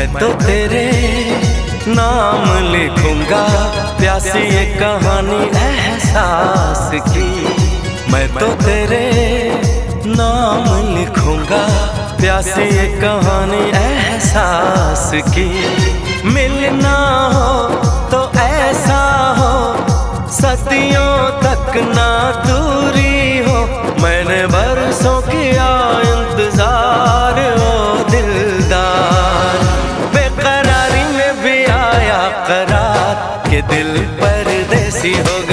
तो तेरे नाम लिखूंगा प्यासी ये कहानी एहसास की। मैं तो तेरे नाम लिखूंगा प्यासी ये कहानी एहसास की। मिलना हो तो ऐसा हो सदियों तक ना दूरी हो। मैंने बरसों